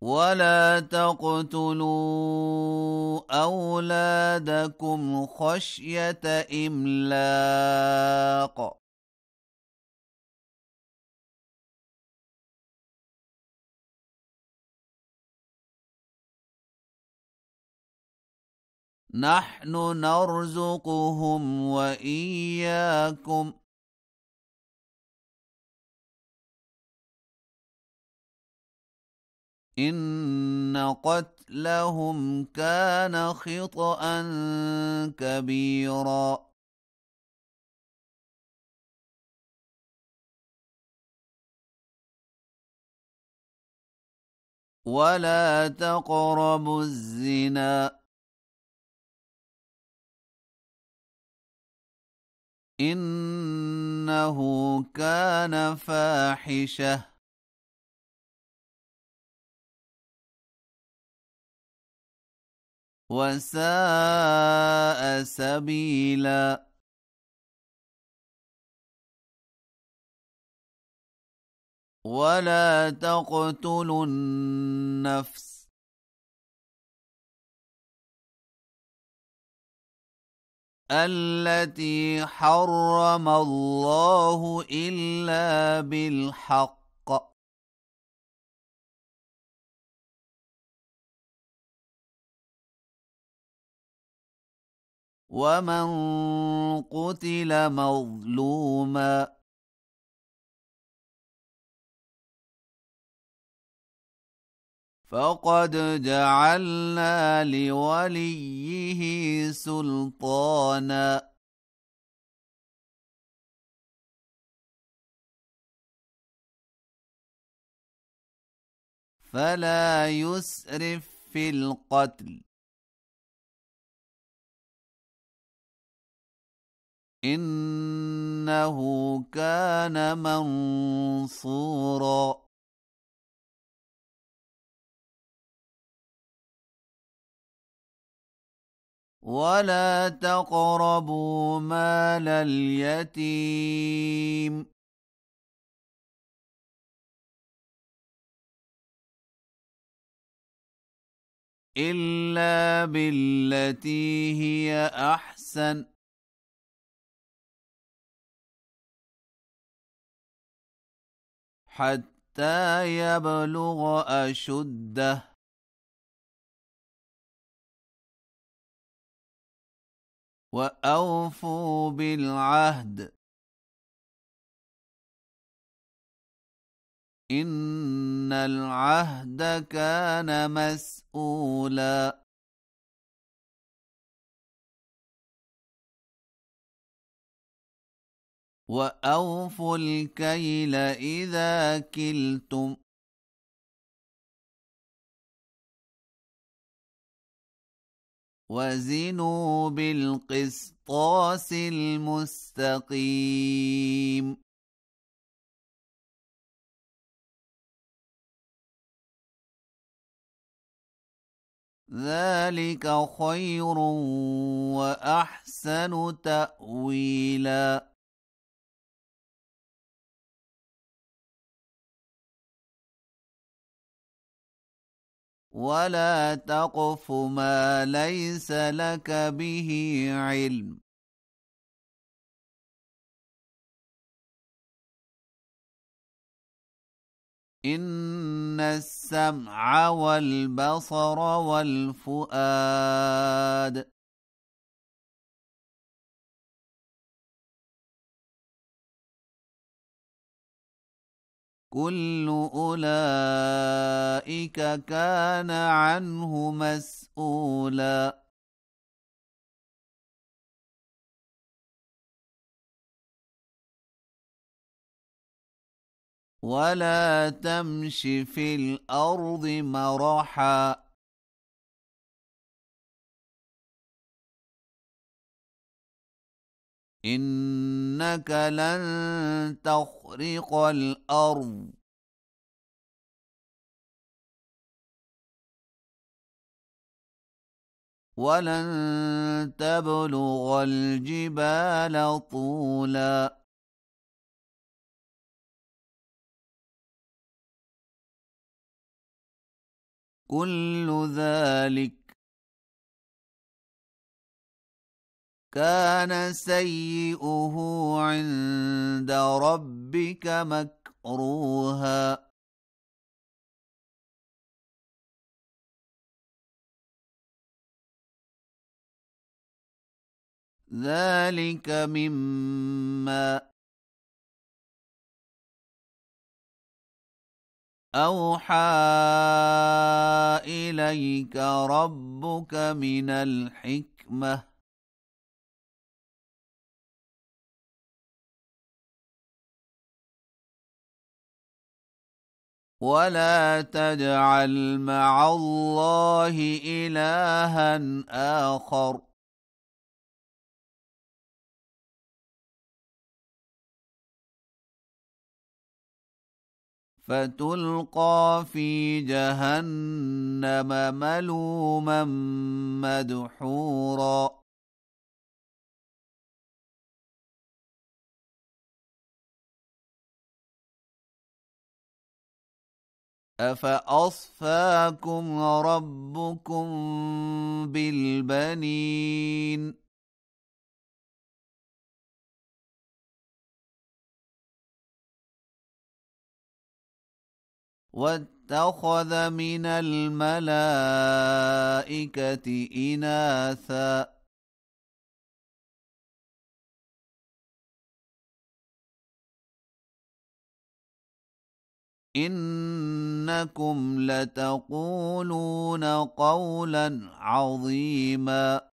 ولا تقتلوا أولادكم خشية إملاق. نحن نرزقهم وإياكم إن قتلهم كان خطأ كبيرا. ولا تقربوا الزنا إنه كان فاحشة وساء سبيلا. ولا تقتلوا النفس التي حرم الله إلا بالحق. ومن قتل مظلوما فقد جعلنا لوليه سلطانا فلا يسرف في القتل إنه كان منصورا. ولا تقربوا مال اليتيم إلا بالتي هي أحسن حتى يبلغ أشده وأوفوا بالعهد إن العهد كان مسؤولا. وأوفوا الكيل إذا كلتم وزنوا بالقسطاس المستقيم. ذلك خير وأحسن تأويلا. ولا تقف ما ليس لك به علم إن السمع والبصر والفؤاد كل أولئك كان عنه مسؤولا. ولا تمش في الأرض مرحا إنك لن تخرق الأرض ولن تبلغ الجبال طولا كل ذلك كان سيئه عند ربك مكروها. ذلك مما أوحى إليك ربك من الحكمة. ولا تجعل مع الله إلها آخر فتلقى في جهنم ملوما مدحورا. أفأصفاكم ربكم بالبنين واتخذ من الملائكة إناثا إنكم لتقولون قولا عظيما.